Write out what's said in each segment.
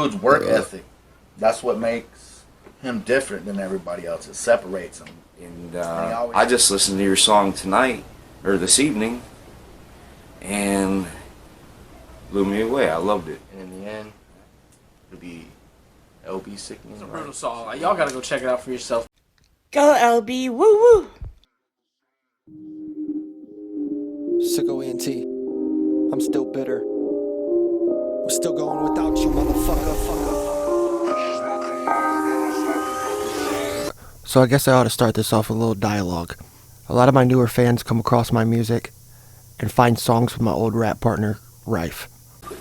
dude's work ethic. That's what makes him different than everybody else. It separates him. And I just listened to your song tonight, or this evening, and blew me away. I loved it. And in the end, it'll be LBSickning. It's a brutal song. Like, y'all gotta go check it out for yourself. Go LB, woo woo. Sicko ENT. I'm still bitter. We're still going without you, motherfucker. So I guess I ought to start this off with a little dialogue. A lot of my newer fans come across my music and find songs with my old rap partner, Rife.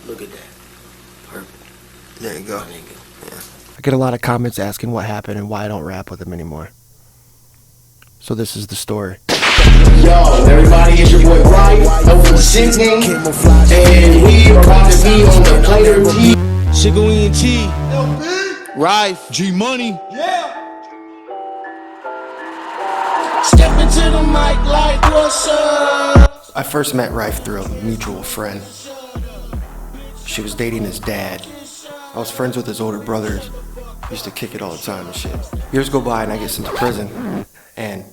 Look at that. Perfect. There you go. Yeah. I get a lot of comments asking what happened and why I don't rap with him anymore. So this is the story. Yo, everybody, it's your boy Rife, LBSickning, and we are about to be on the Player T. Sickle ENT, Rife, G Money. Yeah. Step into the mic like what's up? I first met Rife through a mutual friend. She was dating his dad. I was friends with his older brothers. Used to kick it all the time and shit. Years go by and I get sent to prison. And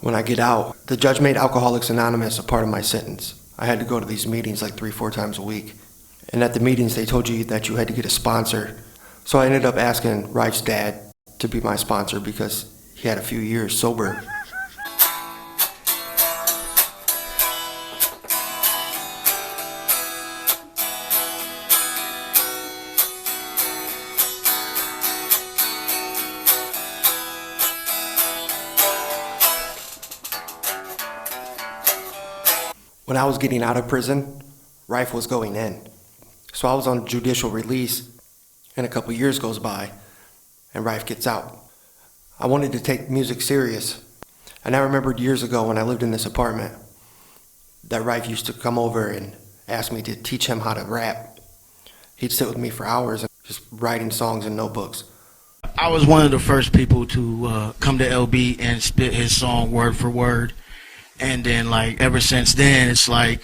when I get out, the judge made Alcoholics Anonymous a part of my sentence. I had to go to these meetings like 3-4 times a week. And at the meetings, they told you that you had to get a sponsor. So I ended up asking Rife's dad to be my sponsor because he had a few years sober. When I was getting out of prison, Rife was going in. So I was on judicial release, and a couple years goes by, and Rife gets out. I wanted to take music serious, and I remembered years ago when I lived in this apartment that Rife used to come over and ask me to teach him how to rap. He'd sit with me for hours and just writing songs in notebooks. I was one of the first people to come to LB and spit his song word for word. And then, like, ever since then, it's like...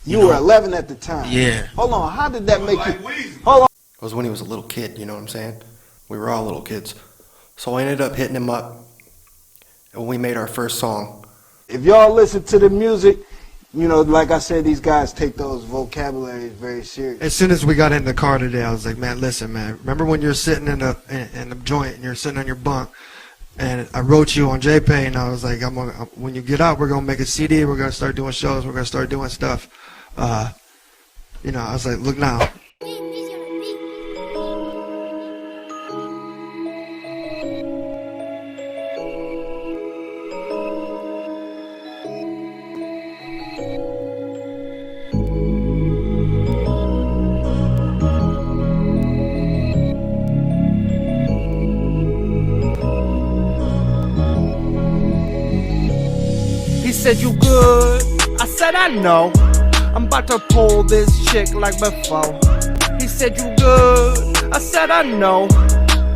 You were 11 at the time. Yeah. Hold on, how did that make you... Hold on. It was when he was a little kid, you know what I'm saying? We were all little kids. So I ended up hitting him up, and we made our first song. If y'all listen to the music, you know, like I said, these guys take those vocabularies very serious. As soon as we got in the car today, I was like, man, listen, man. Remember when you're sitting in the joint and you're sitting on your bunk, and I wrote you on JPay, and I was like, when you get out, we're gonna make a CD. We're gonna start doing shows. We're gonna start doing stuff. You know, I was like, look now. He said you good, I said I know. I'm about to pull this chick like before. He said you good, I said I know.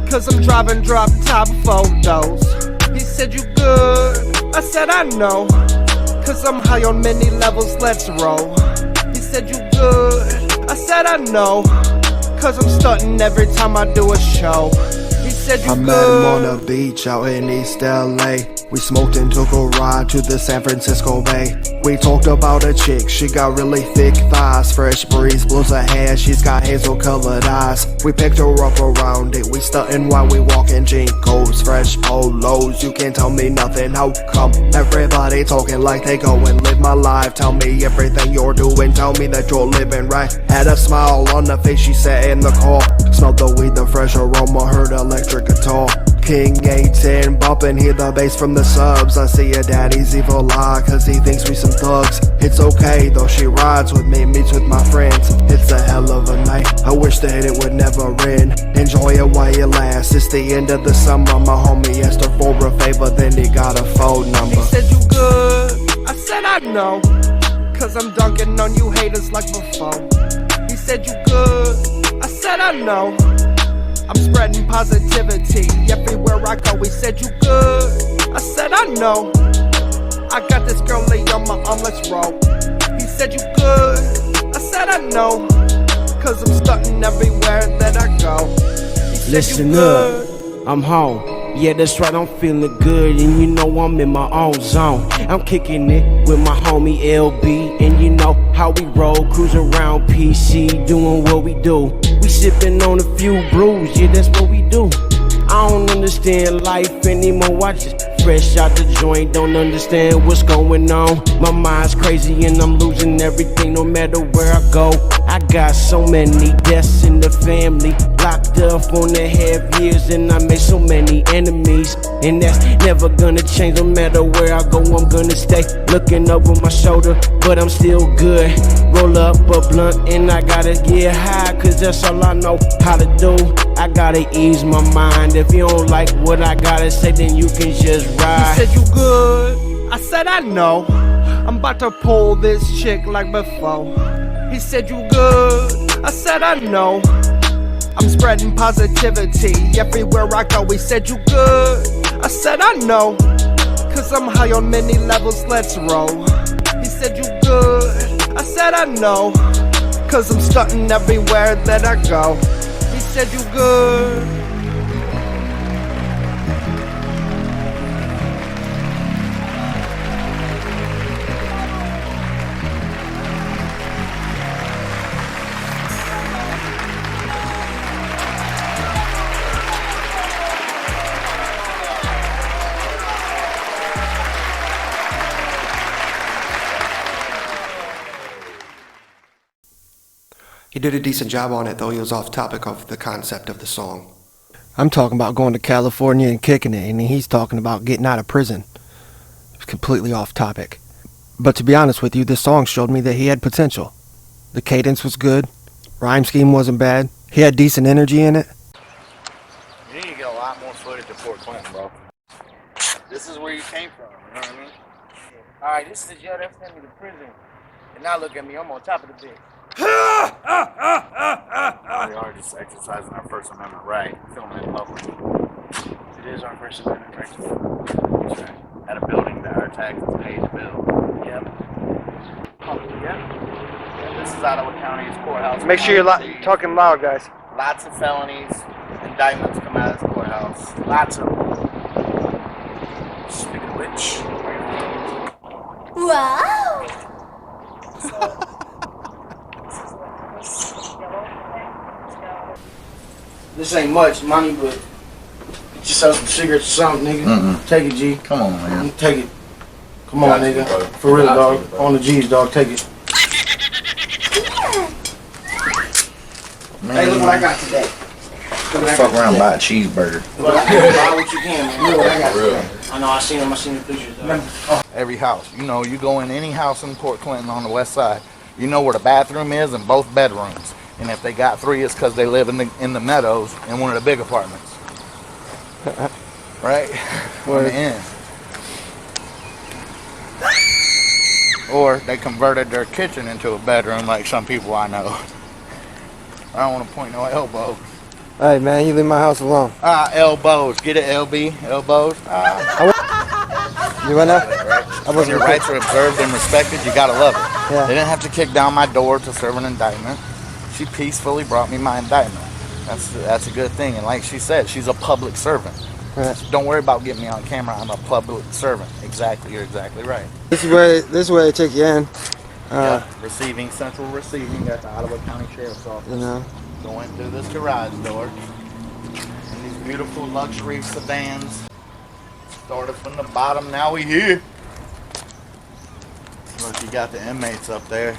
Cause I'm driving drop top photos. He said you good, I said I know. Cause I'm high on many levels, let's roll. He said you good, I said I know. Cause I'm stunting every time I do a show. He said you I met him on the beach out in East LA. We smoked and took a ride to the San Francisco Bay. We talked about a chick, she got really thick thighs. Fresh breeze blows her hair, she's got hazel colored eyes. We picked her up around it, we stuntin' while we walkin' Jinkos. Fresh polos, you can't tell me nothing, how come? Everybody talking like they go and live my life. Tell me everything you're doing, tell me that you're living right. Had a smile on her face, she sat in the car. Smelled the weed, the fresh aroma, heard electric guitar. King 810 bumpin', hear the bass from the subs. I see your daddy's evil eye, cause he thinks we some thugs. It's okay though, she rides with me, meets with my friends. It's a hell of a night, I wish that it would never end. Enjoy it while it lasts, it's the end of the summer. My homie asked her for a favor, then he got a phone number. He said you good, I said I know. Cause I'm dunking on you haters like before. He said you good, I said I know. I'm spreading positivity everywhere I go. He said you good, I said I know. I got this girl lay on my arm, let's roll. He said you good, I said I know. cause I'm stunting everywhere that I go. He said, Listen "You good?" up, I'm home. Yeah, that's right, I'm feeling good, and you know I'm in my own zone. I'm kicking it with my homie LB, and you know how we roll, cruise around PC, doing what we do. We sipping on a few brews, yeah, that's what we do. I don't understand life anymore, I just fresh out the joint, don't understand what's going on. My mind's crazy and I'm losing everything no matter where I go. I got so many deaths in the family, locked up on the half years, and I made so many enemies, and that's never gonna change. No matter where I go, I'm gonna stay looking over my shoulder, but I'm still good. Roll up a blunt and I gotta get high, cause that's all I know how to do. I gotta ease my mind. If you don't like what I gotta say, then you can just ride. He said, "You good?" I said, "I know. I'm about to pull this chick like before." He said, "You good?" I said, "I know. I'm spreading positivity everywhere I go." He said, "You good?" I said, "I know. Cause I'm high on many levels, let's roll." He said, "You good?" I said, "I know. Cause I'm stunting everywhere that I go." He said, "You good?" He did a decent job on it, though he was off topic of the concept of the song. I'm talking about going to California and kicking it, and he's talking about getting out of prison. It's completely off topic. But to be honest with you, this song showed me that he had potential. The cadence was good, rhyme scheme wasn't bad, he had decent energy in it. You need to get a lot more footage of Fort Clinton, bro. This is where you came from, you know what I mean? Alright, this is the jail that sent me to prison. And now look at me, I'm on top of the bitch. We are just exercising our First Amendment right, filming in public. It is our First Amendment right. That's right. At a building that our taxes pay to build. Yep. Yeah, this is Ottawa County's courthouse. Make sure you're talking loud, guys. Lots of felonies, indictments come out of this courthouse. Lots of them. Speaking of which. Wow! This ain't much money, but get yourself some cigarettes or something, nigga. Take it, G. Come on, man. Take it. Come on, nigga. For real, dog. On the G's, dog. Take it. Man, Hey, look what I got today. fuck around and buy a cheeseburger. Buy what you can, man. Look what I got today. I know, I seen the pictures. Every house. You know, you go in any house in Port Clinton on the west side, you know where the bathroom is and both bedrooms. And if they got three, it's because they live in the meadows in one of the big apartments. Right? On the end. Or they converted their kitchen into a bedroom like some people I know. I don't want to point no elbows. Hey man, you leave my house alone. Elbows. Get it, LB? Elbows? You right now? When your rights are observed and respected, you gotta love it. Yeah. They didn't have to kick down my door to serve an indictment. She peacefully brought me my indictment. That's a good thing. And like she said, she's a public servant. Right. So don't worry about getting me on camera. I'm a public servant. Exactly. You're exactly right. This is where they take you in. Receiving, central receiving at the Ottawa County Sheriff's Office. You know. Going through this garage door. And these beautiful luxury sedans. Started from the bottom, now we here. Look, you got the inmates up there.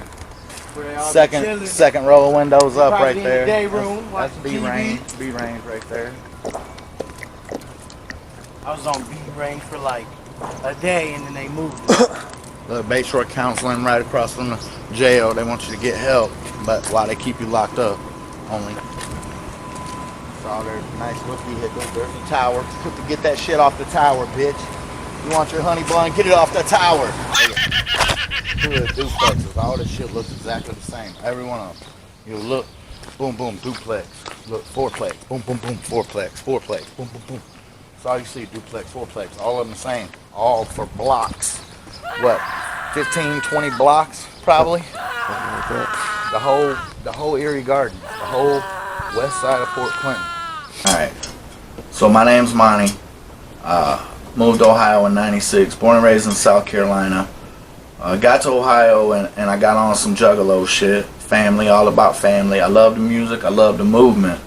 Second row of windows up right there. Day room, That's B-range right there. I was on B range for like a day and then they moved. The Bayshore Counseling right across from the jail. They want you to get help, but while they keep you locked up, only. Saw there's a nice little vehicle. There's a tower. Quick to get that shit off the tower, bitch. You want your honey bun? Get it off the tower. Two of the duplexes. All this shit looks exactly the same. Every one of them. You look, boom, boom, duplex. Look, fourplex. Boom, boom, boom, fourplex. Boom, boom, boom. That's all you see, duplex, fourplex. All of them the same. All for blocks. What, 15, 20 blocks, probably? the whole Erie Garden, the whole west side of Port Clinton. All right. So my name's Monty. Moved to Ohio in '96. Born and raised in South Carolina. Got to Ohio and I got on some juggalo shit. Family, all about family. I love the music. I love the movement.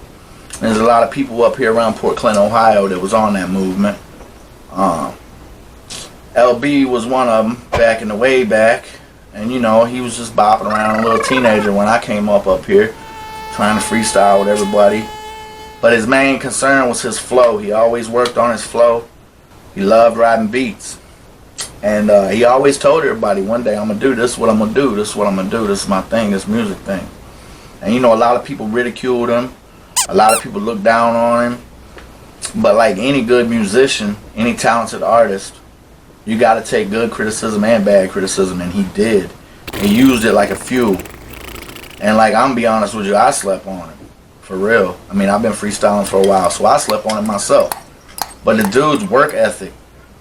There's a lot of people up here around Port Clinton, Ohio that was on that movement. LB was one of them back in the way back. And you know, he was just bopping around, a little teenager when I came up here, trying to freestyle with everybody. But his main concern was his flow. He always worked on his flow. He loved writing beats. And he always told everybody, one day I'm going to do this, what I'm going to do, this is what I'm going to do, this is my thing, this music thing. And you know, a lot of people ridiculed him. A lot of people looked down on him. But like any good musician, any talented artist, you got to take good criticism and bad criticism, and he did. He used it like a fuel. And like, I'm gonna be honest with you, I slept on him. For real. I mean, I've been freestyling for a while, so I slept on it myself. But the dude's work ethic,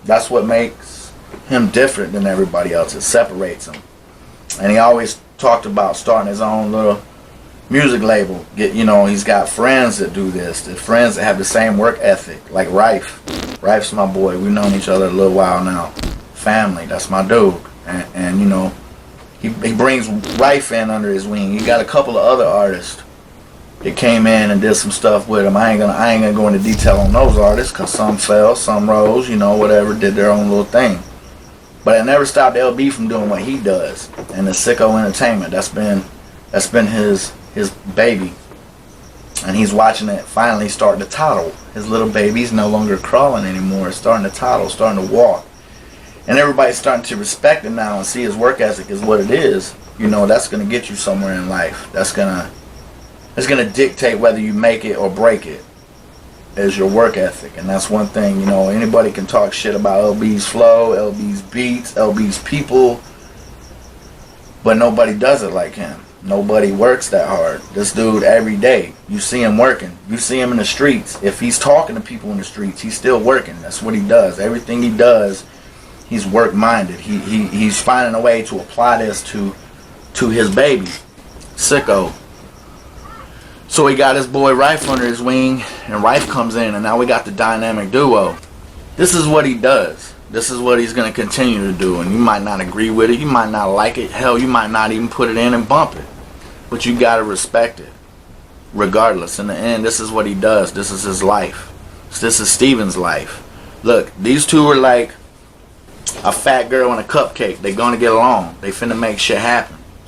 that's what makes him different than everybody else. It separates him. And he always talked about starting his own little music label. You know, he's got friends that do this, the friends that have the same work ethic, like Rife. Rife's my boy. We've known each other a little while now. Family, that's my dude. And you know, he brings Rife in under his wing. He got a couple of other artists that came in and did some stuff with him. I ain't gonna go into detail on those artists, cause some fell, some rose, you know, whatever, did their own little thing. But it never stopped LB from doing what he does. And the Sicko Entertainment, that's been his baby. And he's watching it finally start to toddle. His little baby's no longer crawling anymore. It's starting to toddle, starting to walk. And everybody's starting to respect him now and see his work ethic is what it is. You know, that's going to get you somewhere in life. It's going to dictate whether you make it or break it, is your work ethic. And that's one thing, you know, anybody can talk shit about LB's flow, LB's beats, LB's people, but nobody does it like him. Nobody works that hard. This dude, every day, you see him working. You see him in the streets. If he's talking to people in the streets, he's still working. That's what he does. Everything he does, he's work-minded. He's finding a way to apply this to his baby, Sicko. So he got his boy Rife under his wing, and Rife comes in, and now we got the dynamic duo. This is what he does. This is what he's going to continue to do, and you might not agree with it. You might not like it. Hell, you might not even put it in and bump it. But you got to respect it. Regardless, in the end, this is what he does. This is his life. This is Steven's life. Look, these two are like a fat girl and a cupcake. They're going to get along. They finna make shit happen.